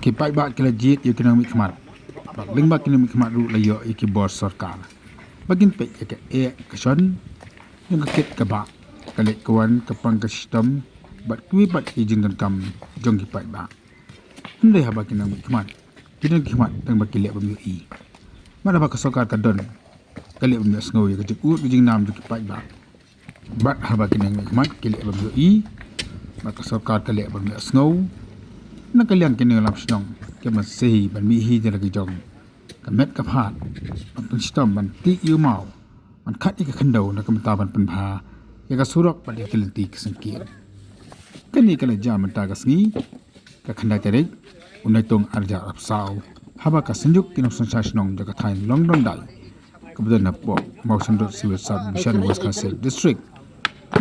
Kipai ba kila jit yu kina mikmat. Bak ling ba kina mikmat ru layo iki bor sarkar. Bagin pe ke kason yung kakit ka ba. Kalik kawan kapang ka sistem bat kui bat ijin dan kam jong kipai ba. Hundai haba kina mikmat. Kina mikmat tang ba kilek ba i. Mana ba ka sarkar ka don. Kalik ba sngow yu kajik ut ijing nam ju kipai ba. Bat haba kina mikmat kilek ba i. Maka sarkar kalik ba sngow. Nakalian kini lam snong ke man sehi ban mi hi de lagi jong ka met ka phat man pun stom man ti yu mau man khat ik khandau na kam ta ban pun pha ya ka surok pa de kilti ka sangkir kani kala jam man ta ka sngi ka khanda tere unai tong arja ap sau haba ka sanjuk kinam sansar snong ja ka thain long dong dai ka budan na po motion dot civil sub mission west council district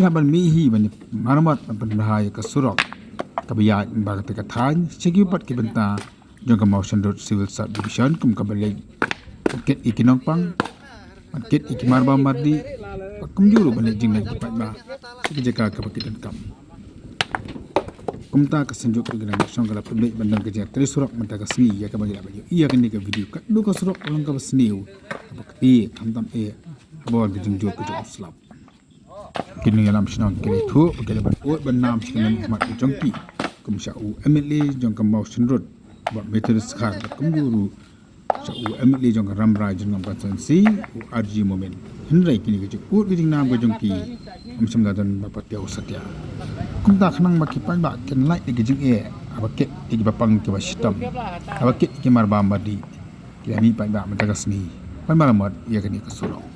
ya ban mi hi ban maramat ban pha ya ka surok kabiya baga te kathan sigi pat ki benta jong ka motion road civil subdivision kum ka balay ket ikinong pang ket ikimar ba mardi kum juru bani jing na pat ba sigi jaka ka pakitan kam kum ta ka sanjuk ka gana song ka public bandang ka jak surak menta ka sni ya ka bagi ba iya kan ni ka video ka du ka surak ulang ka sniu bakti tham bol ka jing jo ka jo slap kini alam senang kini tu kini berbuat bernam dengan Muhammad Jongki kumsau MLA jongka motion road buat metodis khar kumguru sau MLA jongka ramrai jongka konsensi RG moment henrai kini kejuk ut kejing nam Jongki amsam dadan bapak tiau satya kumta khanang baki pan bak ken light di kejing abaket igi bapang ke bashitam abaket igi marba madi kami pan bak mentagasni pan malamad ia kini kesulong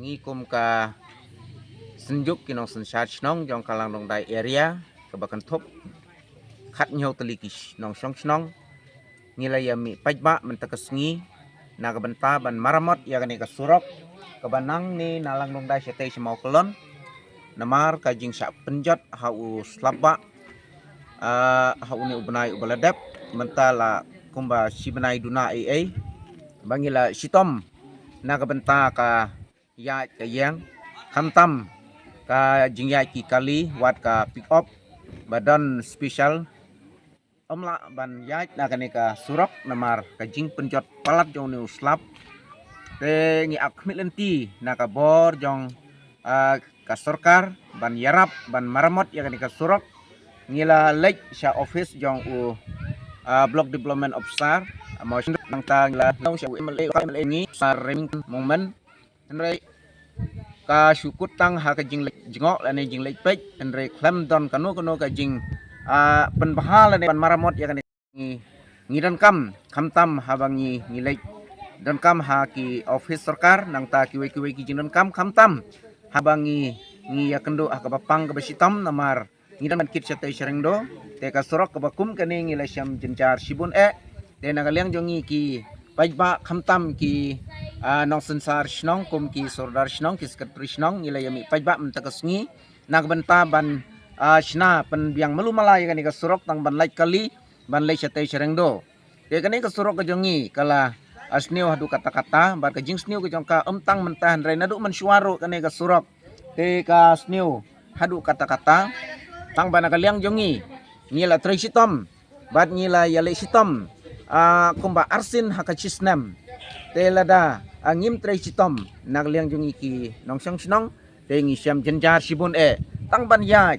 ngi kum ka senjuk kinong sensat snong jong kalang dong dai area kebakan thop khat nhau telikis nong song snong ngilai yami pajba mentakas ngi naga benta ban maramot ya kani ka surok kebanang ni nalang dong dai sete semau kelon namar kajing sak penjot hau slaba hau ni ubnai ubaladep mentala kumba si benai duna ai bangila sitom naga benta ka ya ka yang hamtam ka jingya ki kali wat ka pick up badan special omla ban ya na kani ka surok namar ka jing penjot palat jong ni uslap te ngi akmit lenti na ka bor jong ka sorkar ban yarap ban maramot ya kani ka surok ngila lek sha office jong u block development officer mo nang ta ngila nong sha MLA ngi sa reming moment Henry ka syukut tang ha ka jing jingok la ne jing lek pek Henry klem don kanu ka jing pen bahal ne ban maramot ya kan ngi dan kam tam habangi ngi lek dan kam ha ki office sarkar nang ta ki ki jing dan kam tam habangi ngi ya kendo ha ka bapang ka basitam namar ngi dan kit sa tay serengdo te ka sorok ka bakum kani ngi la syam jenjar sibun te nagaliang jongi ki pajba tam ki nong sensar snong kum ki sordar snong ki sekretari snong nilai yami pajba mentakas ngi nagbenta ban shna pen biang melu malai kani ka surok tang ban lai kali ban lai chatai serengdo te kani ka surok ka jongi kala asneu hadu kata-kata bar ka jing sneu ka jong ka tang mentah rai nadu mensuaro kani ka surok te ka sneu hadu kata-kata tang ban kaliang jongi ngila trisitom bat ngila yale sitom kumba arsin hakachisnem te lada angim trai chitom nagliang jungi ki nongsong snong te ngi syam jenjar sibun tang ban ya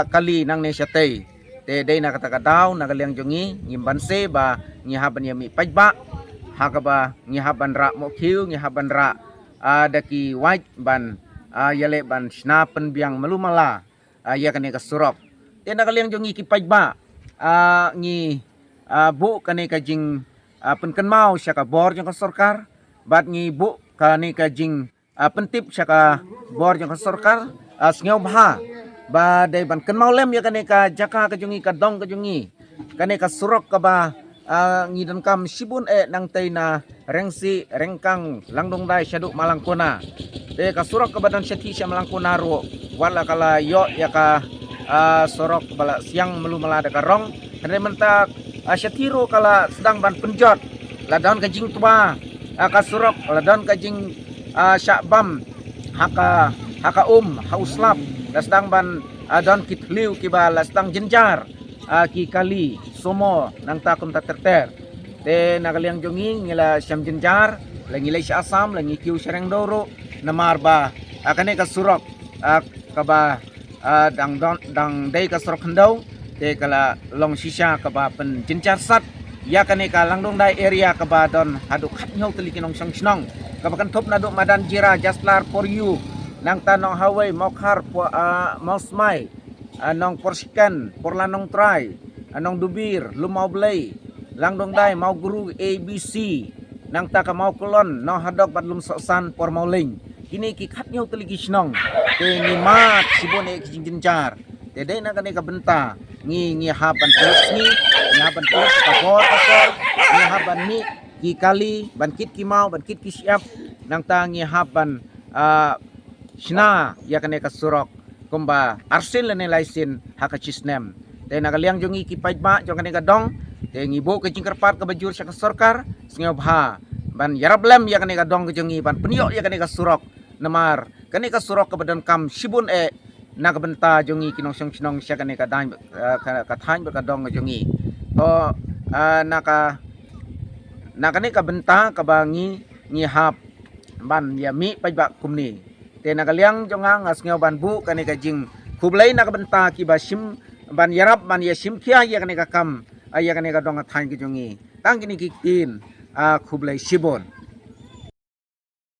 kali nang ne syate te dei na kata kadaw nagliang jungi ngim ban se ba ngi haban yami pajba hakaba ngi haban ra mo khiu ngi haban ra daki white ban yale ban snapen biang melumala ya kane ka surok te nagliang jungi ki pajba ngi bu kane ka jing penken mau syaka bor jong ka sarkar bat ngi bu kane ka jing pentip syaka bor jong ka sarkar sngeu bha ba dai ban ken mau lem ya kane ka jaka ka jungi ka dong ka jungi kane ka surok ka ba ngi dan kam sibun nang tai na rengsi rengkang langdong dai syadu malangkona te ka surok ka badan syati sya malangkona ro wala kala yo ya ka sorok bala siang melu melada ka rong hande mentak syatiro kala sedang ban penjot ladon kajing tua ka surok ladon kajing syakbam haka hauslap sedang ban don kitliu kiba sedang jenjar ki kali somo nang takum ta terter te nagaliang jongi ngila syam jenjar langi lai asam langi kiu sereng doro namar ba kane ka surok kaba dang dai ka surok hendau te kala long sisa kaba pen jencar sat ya kane ka langdong dai area kaba don hadu khat nyau teliki nong sang snong kaba kan top nadu madan jira jaslar for you nang tanong hawai mokhar mau smai nong porsikan porlanong try anong dubir lumau blay langdong dai mau guru abc nang ta ka mau kolon no hadok bat lum sosan por mau ling kini ki khat nyau teliki snong te ni mat sibon ki jenjar te dai na kane ka benta ngi haban terus ngi haban terus kapor ngi haban ni ki kali ban kit ki mau ban kit ki siap nang ta ngi haban shna ya kane ka surok kumba arsin lene laisin hakachisnem te nagaliang jongi ki pajba jong kane ka dong te ngi bo ke jingkarpat ka bajur sa sarkar sngeu bha ban yarablem ya kane ka dong ke jongi ban penyo ya kane ka surok namar kane ka surok ka badan kam sibun nagbenta jongi kinong snong sya kane ka dan ka than ka dong jongi to nakane ka benta ka bangi ngi hap ban yami pajba kumni te nagaliang jonga ngasngeu ban bu kane ka jing kublai nakbenta ki basim ban yarap ban yasim kia ya kane ka kam aya kane ka dong than ki jongi tang kini kitin Kublai Shibon